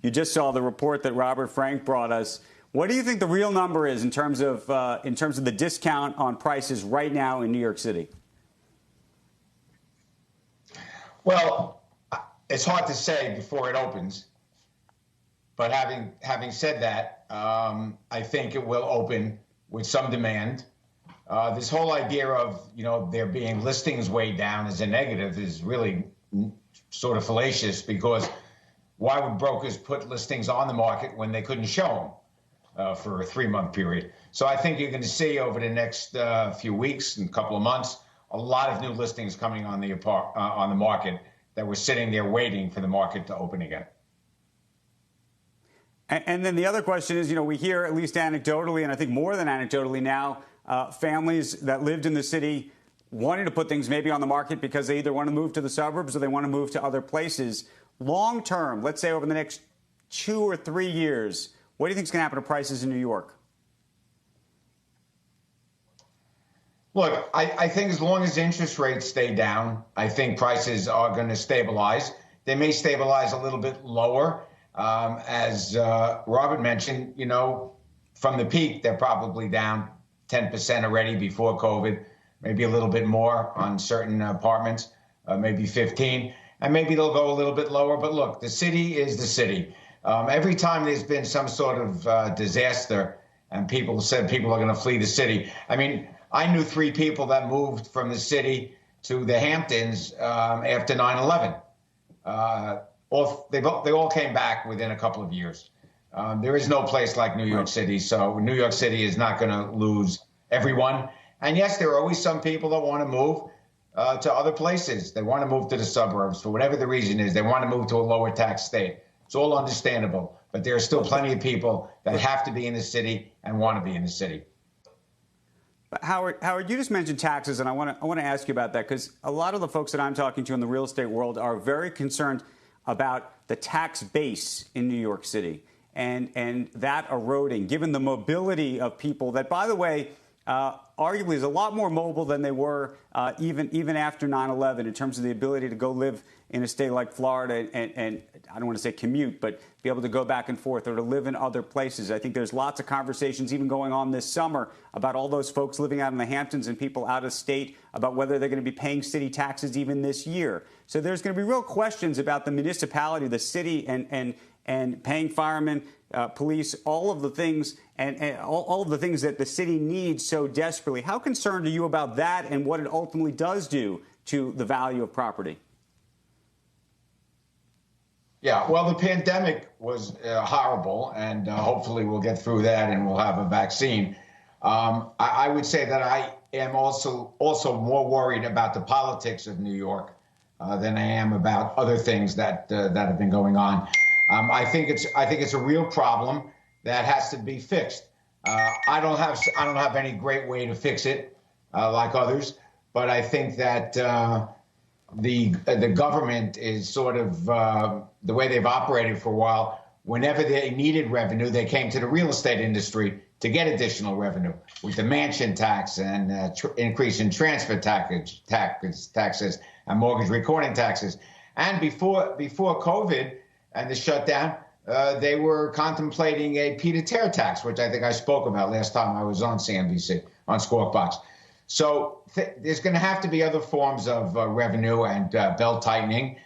You just saw the report that Robert Frank brought us. What do you think the real number is in terms of the discount on prices right now in New York City? Well, it's hard to say before it opens. But having said that, I think it will open with some demand. This whole idea of, there being listings way down as a negative is really sort of fallacious, because why would brokers put listings on the market when they couldn't show them for a 3-month period? So I think you're going to see over the next few weeks and couple of months a lot of new listings coming on the market that were sitting there waiting for the market to open again. And then the other question is, we hear, at least anecdotally, and I think more than anecdotally now, families that lived in the city wanting to put things maybe on the market because they either want to move to the suburbs or they want to move to other places. Long term, let's say over the next 2 or 3 years, what do you think is going to happen to prices in New York? Look, I think as long as interest rates stay down, I think prices are going to stabilize. They may stabilize a little bit lower. As Robert mentioned, from the peak, they're probably down 10% already before COVID, maybe a little bit more on certain apartments, maybe 15, and maybe they'll go a little bit lower. But look, the city is the city. Every time there's been some sort of disaster and people said people are going to flee the city. I mean, I knew 3 people that moved from the city to the Hamptons after 9/11. They all came back within a couple of years. There is no place like New York City, so New York City is not going to lose everyone. And yes, there are always some people that want to move to other places. They want to move to the suburbs for whatever the reason is. They want to move to a lower tax state. It's all understandable, but there are still plenty of people that have to be in the city and want to be in the city. Howard, you just mentioned taxes, and I want to ask you about that, because a lot of the folks that I'm talking to in the real estate world are very concerned about the tax base in New York City and that eroding, given the mobility of people that, by the way, arguably is a lot more mobile than they were even after 9/11 in terms of the ability to go live in a state like Florida and I don't want to say commute, but be able to go back and forth or to live in other places. I think there's lots of conversations even going on this summer about all those folks living out in the Hamptons and people out of state about whether they're going to be paying city taxes even this year. So there's going to be real questions about the municipality, the city, and paying firemen, police, all of the things and all of the things that the city needs so desperately. How concerned are you about that and what it ultimately does do to the value of property? Yeah, well, the pandemic was horrible, and hopefully we'll get through that and we'll have a vaccine. I would say that I am also more worried about the politics of New York than I am about other things that have been going on. I think it's a real problem that has to be fixed. I don't have any great way to fix it like others, but I think that the government is sort of the way they've operated for a while. Whenever they needed revenue, they came to the real estate industry to get additional revenue with the mansion tax and increase in transfer taxes and mortgage recording taxes. And before COVID and the shutdown, they were contemplating a pied-à-terre tax, which I think I spoke about last time I was on CNBC, on Squawk Box. So there's going to have to be other forms of revenue and belt tightening.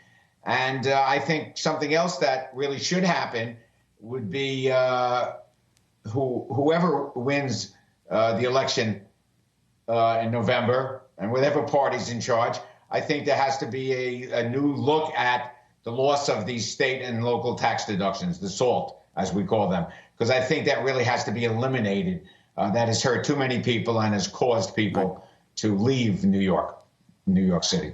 And I think something else that really should happen would be whoever wins the election in November, and whatever party's in charge, I think there has to be a new look at the loss of these state and local tax deductions, the SALT, as we call them, because I think that really has to be eliminated. That has hurt too many people and has caused people to leave New York City.